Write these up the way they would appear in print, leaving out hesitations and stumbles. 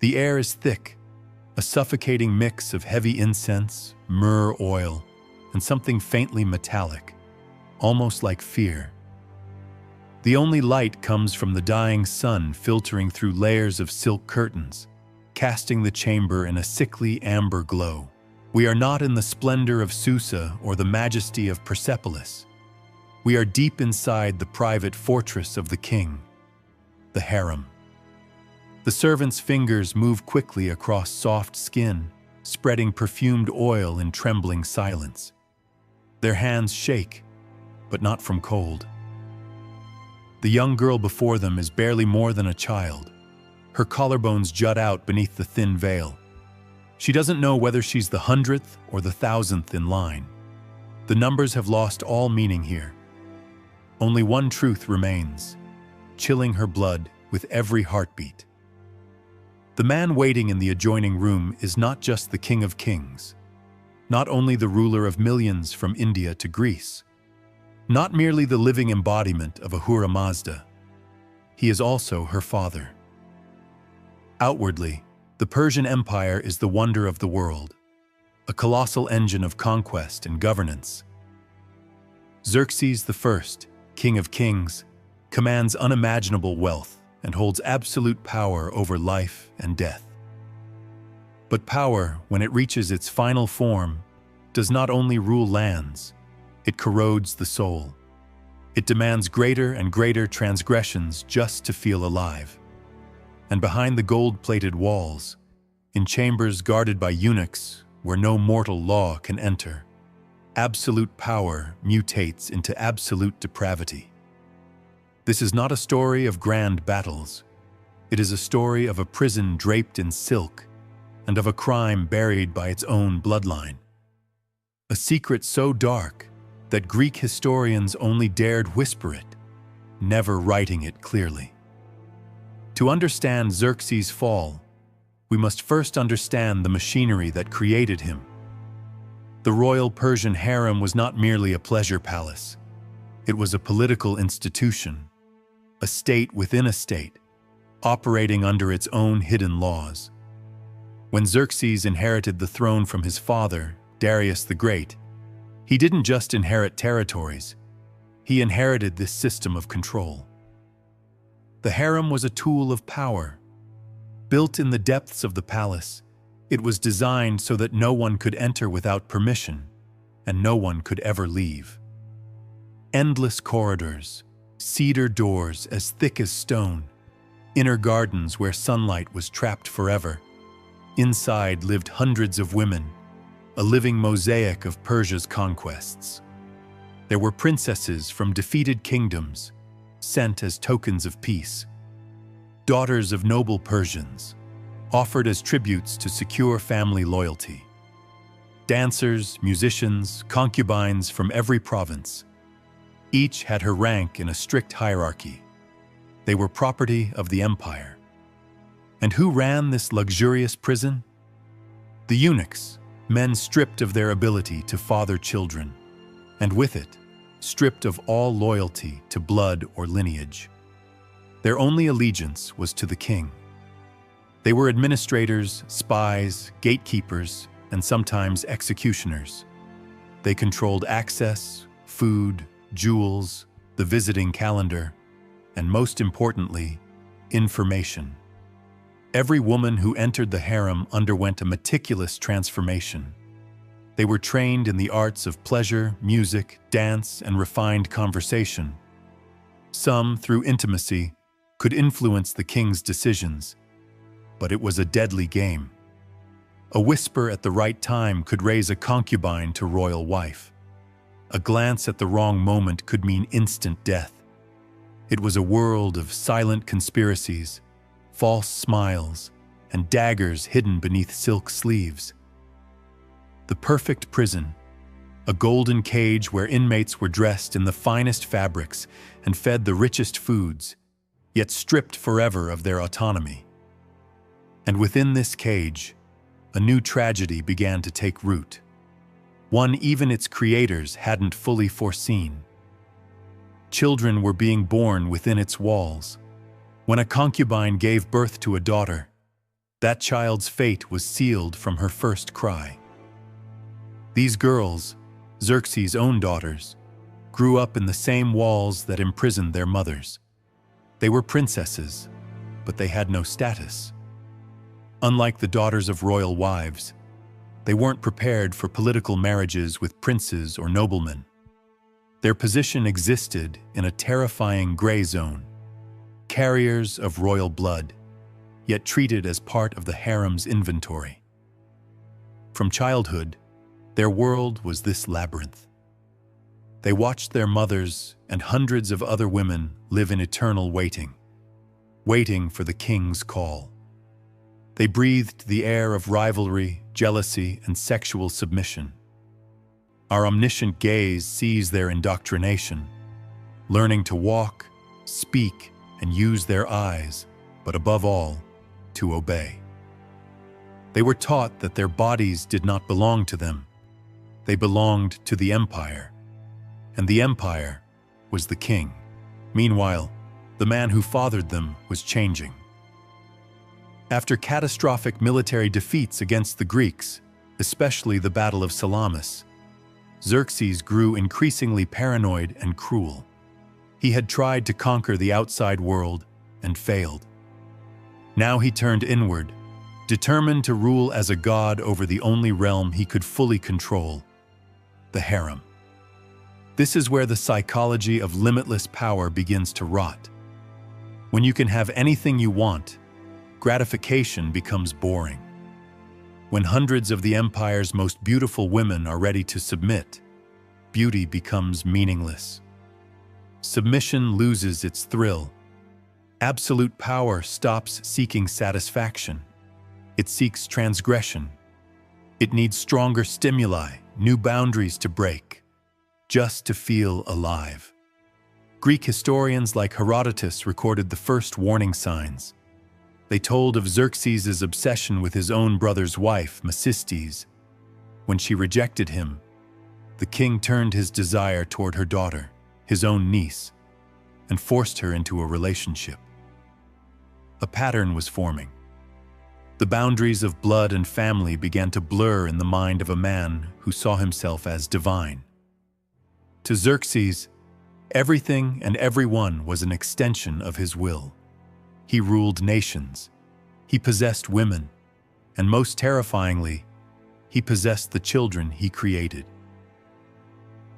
The air is thick, a suffocating mix of heavy incense, myrrh oil, and something faintly metallic, almost like fear. The only light comes from the dying sun filtering through layers of silk curtains, casting the chamber in a sickly amber glow. We are not in the splendor of Susa or the majesty of Persepolis. We are deep inside the private fortress of the king, the harem. The servants' fingers move quickly across soft skin, spreading perfumed oil in trembling silence. Their hands shake, but not from cold. The young girl before them is barely more than a child. Her collarbones jut out beneath the thin veil. She doesn't know whether she's the 100th or the 1,000th in line. The numbers have lost all meaning here. Only one truth remains, chilling her blood with every heartbeat. The man waiting in the adjoining room is not just the King of Kings, not only the ruler of millions from India to Greece, not merely the living embodiment of Ahura Mazda. He is also her father. Outwardly, the Persian Empire is the wonder of the world, a colossal engine of conquest and governance. Xerxes I, King of Kings, commands unimaginable wealth and holds absolute power over life and death. But power, when it reaches its final form, does not only rule lands, it corrodes the soul. It demands greater and greater transgressions just to feel alive. And behind the gold-plated walls, in chambers guarded by eunuchs where no mortal law can enter, absolute power mutates into absolute depravity. This is not a story of grand battles. It is a story of a prison draped in silk and of a crime buried by its own bloodline. A secret so dark that Greek historians only dared whisper it, never writing it clearly. To understand Xerxes' fall, we must first understand the machinery that created him. The royal Persian harem was not merely a pleasure palace. It was a political institution, a state within a state, operating under its own hidden laws. When Xerxes inherited the throne from his father, Darius the Great, he didn't just inherit territories, he inherited this system of control. The harem was a tool of power. Built in the depths of the palace, it was designed so that no one could enter without permission, and no one could ever leave. Endless corridors, cedar doors as thick as stone, inner gardens where sunlight was trapped forever. Inside lived hundreds of women, a living mosaic of Persia's conquests. There were princesses from defeated kingdoms, sent as tokens of peace. Daughters of noble Persians, offered as tributes to secure family loyalty. Dancers, musicians, concubines from every province. Each had her rank in a strict hierarchy. They were property of the empire. And who ran this luxurious prison? The eunuchs, men stripped of their ability to father children, and with it, stripped of all loyalty to blood or lineage. Their only allegiance was to the king. They were administrators, spies, gatekeepers, and sometimes executioners. They controlled access, food, jewels, the visiting calendar, and most importantly, information. Every woman who entered the harem underwent a meticulous transformation. They were trained in the arts of pleasure, music, dance, and refined conversation. Some, through intimacy, could influence the king's decisions, but it was a deadly game. A whisper at the right time could raise a concubine to royal wife. A glance at the wrong moment could mean instant death. It was a world of silent conspiracies, false smiles, and daggers hidden beneath silk sleeves. The perfect prison, a golden cage where inmates were dressed in the finest fabrics and fed the richest foods, yet stripped forever of their autonomy. And within this cage, a new tragedy began to take root, one even its creators hadn't fully foreseen. Children were being born within its walls. When a concubine gave birth to a daughter, That child's fate was sealed from her first cry. These girls, Xerxes' own daughters, grew up in the same walls that imprisoned their mothers. They were princesses, but they had no status. Unlike the daughters of royal wives, they weren't prepared for political marriages with princes or noblemen. Their position existed in a terrifying gray zone, carriers of royal blood, yet treated as part of the harem's inventory. From childhood, their world was this labyrinth. They watched their mothers and hundreds of other women live in eternal waiting for the king's call. They breathed the air of rivalry, jealousy, and sexual submission. Our omniscient gaze sees their indoctrination, learning to walk, speak, and use their eyes, but above all, to obey. They were taught that their bodies did not belong to them. They belonged to the empire, and the empire was the king. Meanwhile, the man who fathered them was changing. After catastrophic military defeats against the Greeks, especially the Battle of Salamis, Xerxes grew increasingly paranoid and cruel. He had tried to conquer the outside world and failed. Now he turned inward, determined to rule as a god over the only realm he could fully control, the harem. This is where the psychology of limitless power begins to rot. When you can have anything you want, gratification becomes boring. When hundreds of the empire's most beautiful women are ready to submit, beauty becomes meaningless. Submission loses its thrill. Absolute power stops seeking satisfaction. It seeks transgression. It needs stronger stimuli, new boundaries to break, just to feel alive. Greek historians like Herodotus recorded the first warning signs. They told of Xerxes' obsession with his own brother's wife, Mecistes. When she rejected him, the king turned his desire toward her daughter, his own niece, and forced her into a relationship. A pattern was forming. The boundaries of blood and family began to blur in the mind of a man who saw himself as divine. To Xerxes, everything and everyone was an extension of his will. He ruled nations. He possessed women. And most terrifyingly, he possessed the children he created.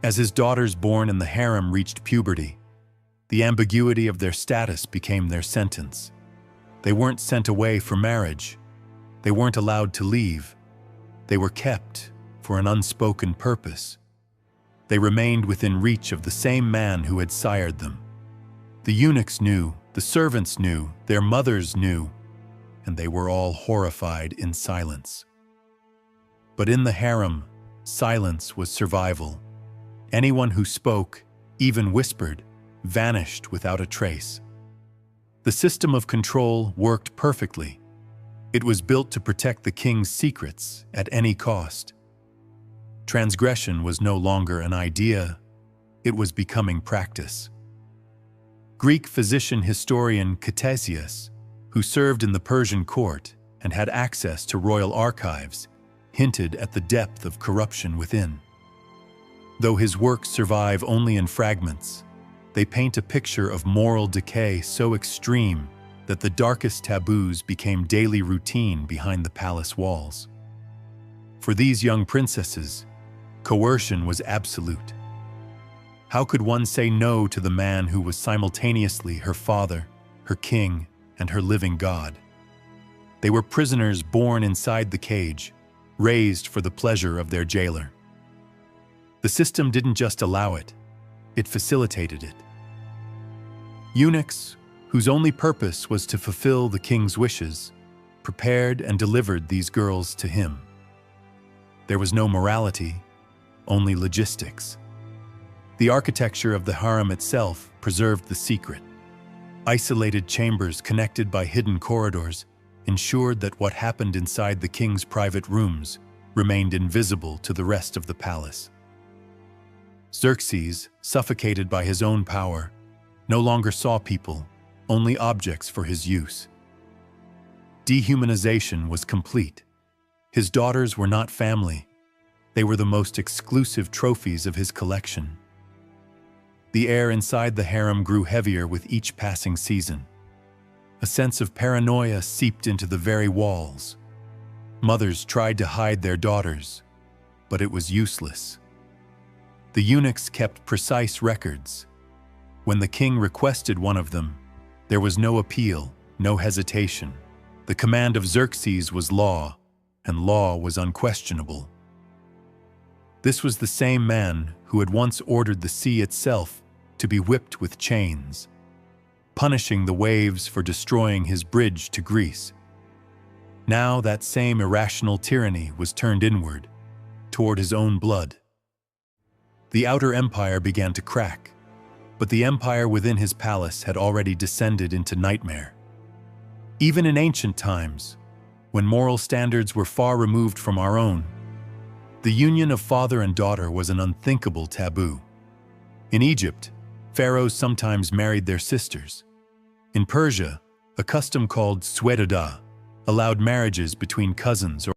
As his daughters born in the harem reached puberty, the ambiguity of their status became their sentence. They weren't sent away for marriage. They weren't allowed to leave. They were kept for an unspoken purpose. They remained within reach of the same man who had sired them. The eunuchs knew, the servants knew, their mothers knew, and they were all horrified in silence. But in the harem, silence was survival. Anyone who spoke, even whispered, vanished without a trace. The system of control worked perfectly. It was built to protect the king's secrets at any cost. Transgression was no longer an idea, it was becoming practice. Greek physician-historian Ctesias, who served in the Persian court and had access to royal archives, hinted at the depth of corruption within. Though his works survive only in fragments, they paint a picture of moral decay so extreme that the darkest taboos became daily routine behind the palace walls. For these young princesses, coercion was absolute. How could one say no to the man who was simultaneously her father, her king, and her living God? They were prisoners born inside the cage, raised for the pleasure of their jailer. The system didn't just allow it, it facilitated it. Eunuchs, whose only purpose was to fulfill the king's wishes, prepared and delivered these girls to him. There was no morality, only logistics. The architecture of the harem itself preserved the secret. Isolated chambers connected by hidden corridors ensured that what happened inside the king's private rooms remained invisible to the rest of the palace. Xerxes, suffocated by his own power, no longer saw people, only objects for his use. dehumanization was complete. His daughters were not family. They were the most exclusive trophies of his collection. The air inside the harem grew heavier with each passing season. A sense of paranoia seeped into the very walls. Mothers tried to hide their daughters, but it was useless. The eunuchs kept precise records. When the king requested one of them, there was no appeal, no hesitation. The command of Xerxes was law, and law was unquestionable. This was the same man who had once ordered the sea itself to be whipped with chains, punishing the waves for destroying his bridge to Greece. Now that same irrational tyranny was turned inward, toward his own blood. The outer empire began to crack, but the empire within his palace had already descended into nightmare. Even in ancient times, when moral standards were far removed from our own, the union of father and daughter was an unthinkable taboo. In Egypt, pharaohs sometimes married their sisters. In Persia, a custom called suedada allowed marriages between cousins or